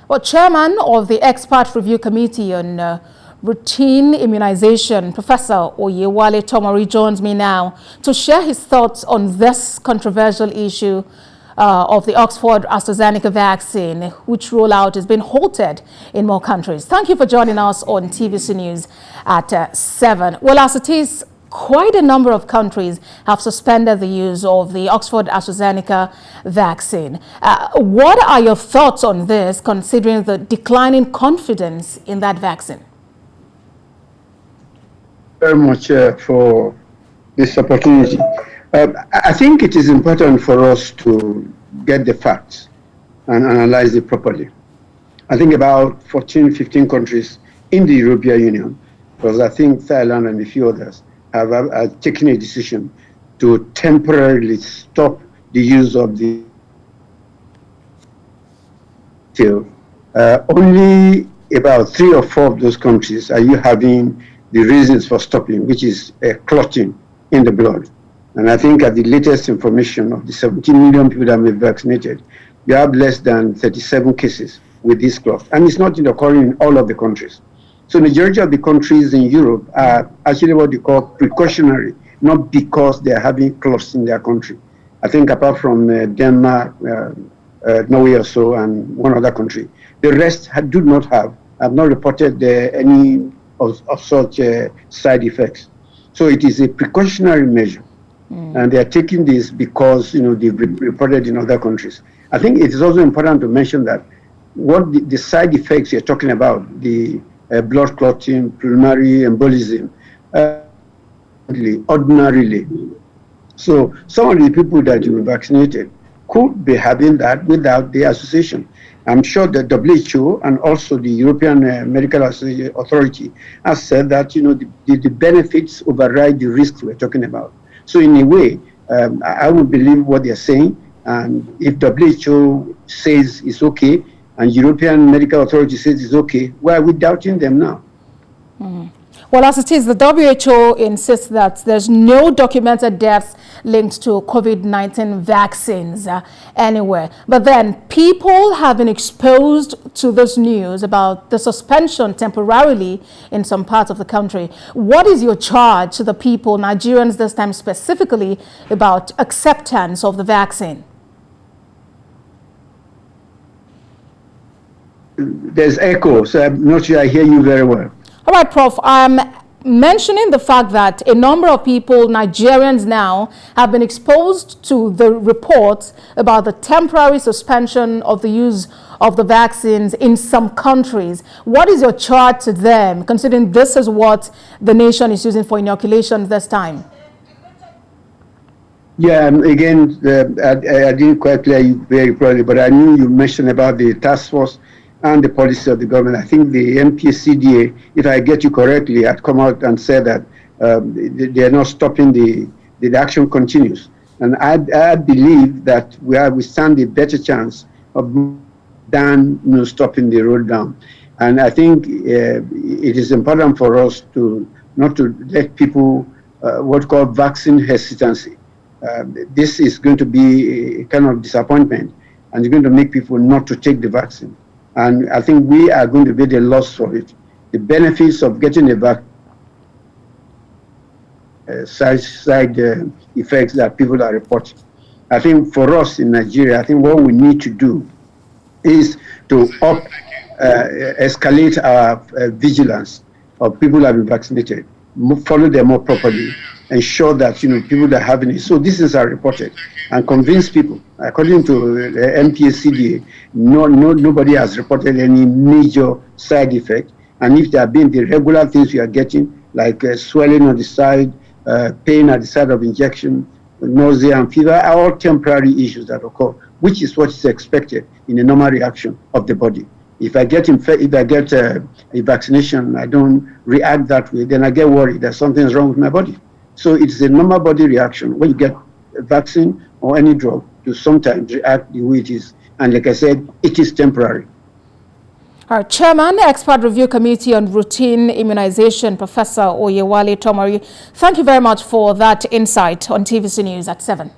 Well, Chairman of the Expert Review Committee on Routine Immunization, Professor Oyewole Tomori, joins me now to share his thoughts on this controversial issue of the Oxford AstraZeneca vaccine, which rollout has been halted in more countries. Thank you for joining us on TVC News at 7. Well, as it is, quite a number of countries have suspended the use of the Oxford AstraZeneca vaccine. What are your thoughts on this, considering the declining confidence in that vaccine? Very much for this opportunity. I think it is important for us to get the facts and analyze it properly. I think about 14, 15 countries in the European Union, because I think Thailand and a few others have taken a decision to temporarily stop the use of the only about 3 or 4 of those countries are you having the reasons for stopping, which is clotting in the blood. And I think at the latest information of the 17 million people that have been vaccinated, you have less than 37 cases with this clot. And it's not occurring in all of the countries. So the majority of the countries in Europe are actually what they call precautionary, not because they are having clots in their country. I think apart from Denmark, Norway or so, and one other country, the rest have not reported any of such side effects. So it is a precautionary measure. And they are taking this because they've reported in other countries. I think it is also important to mention that what the side effects you're talking about, the blood clotting, pulmonary embolism, ordinarily. So some of the people that you vaccinated could be having that without the association. I'm sure the WHO and also the European Medical Authority has said that the benefits override the risks we're talking about. So in a way, I would believe what they're saying, and if WHO says it's okay and European Medical Authority says it's okay, why are we doubting them now? Well, as it is, the WHO insists that there's no documented deaths linked to COVID-19 vaccines anywhere. But then people have been exposed to this news about the suspension temporarily in some parts of the country. What is your charge to the people, Nigerians this time specifically, about acceptance of the vaccine? There's echo, so I'm not sure I hear you very well. All right, Prof. I'm mentioning the fact that a number of people, Nigerians now, have been exposed to the reports about the temporary suspension of the use of the vaccines in some countries. What is your charge to them, considering this is what the nation is using for inoculation this time? Yeah, again, I didn't quite clear you very clearly, but I knew you mentioned about the task force and the policy of the government. I think the MPCDA, if I get you correctly, had come out and said that they are not stopping the action continues. And I believe that we stand a better chance of than stopping the road down. And I think it is important for us not to let people what called vaccine hesitancy. This is going to be a kind of disappointment, and it's going to make people not to take the vaccine. And I think we are going to be the loss for it. The benefits of getting a vaccine, side effects that people are reporting. I think for us in Nigeria, I think what we need to do is to escalate our vigilance of people who have been vaccinated, follow them more properly, ensure that people that are having it. So these things are reported and convince people. According to the MPCDA, nobody has reported any major side effect. And if there have been the regular things you are getting, like swelling on the side, pain at the side of injection, nausea and fever, are all temporary issues that occur, which is what is expected in a normal reaction of the body. If I get a vaccination, I don't react that way, then I get worried that something is wrong with my body. So it's a normal body reaction. When you get a vaccine or any drug, you sometimes react the way it is. And like I said, it is temporary. Our Chairman, Expert Review Committee on Routine Immunization, Professor Oyewole Tomori, thank you very much for that insight on TVC News at 7.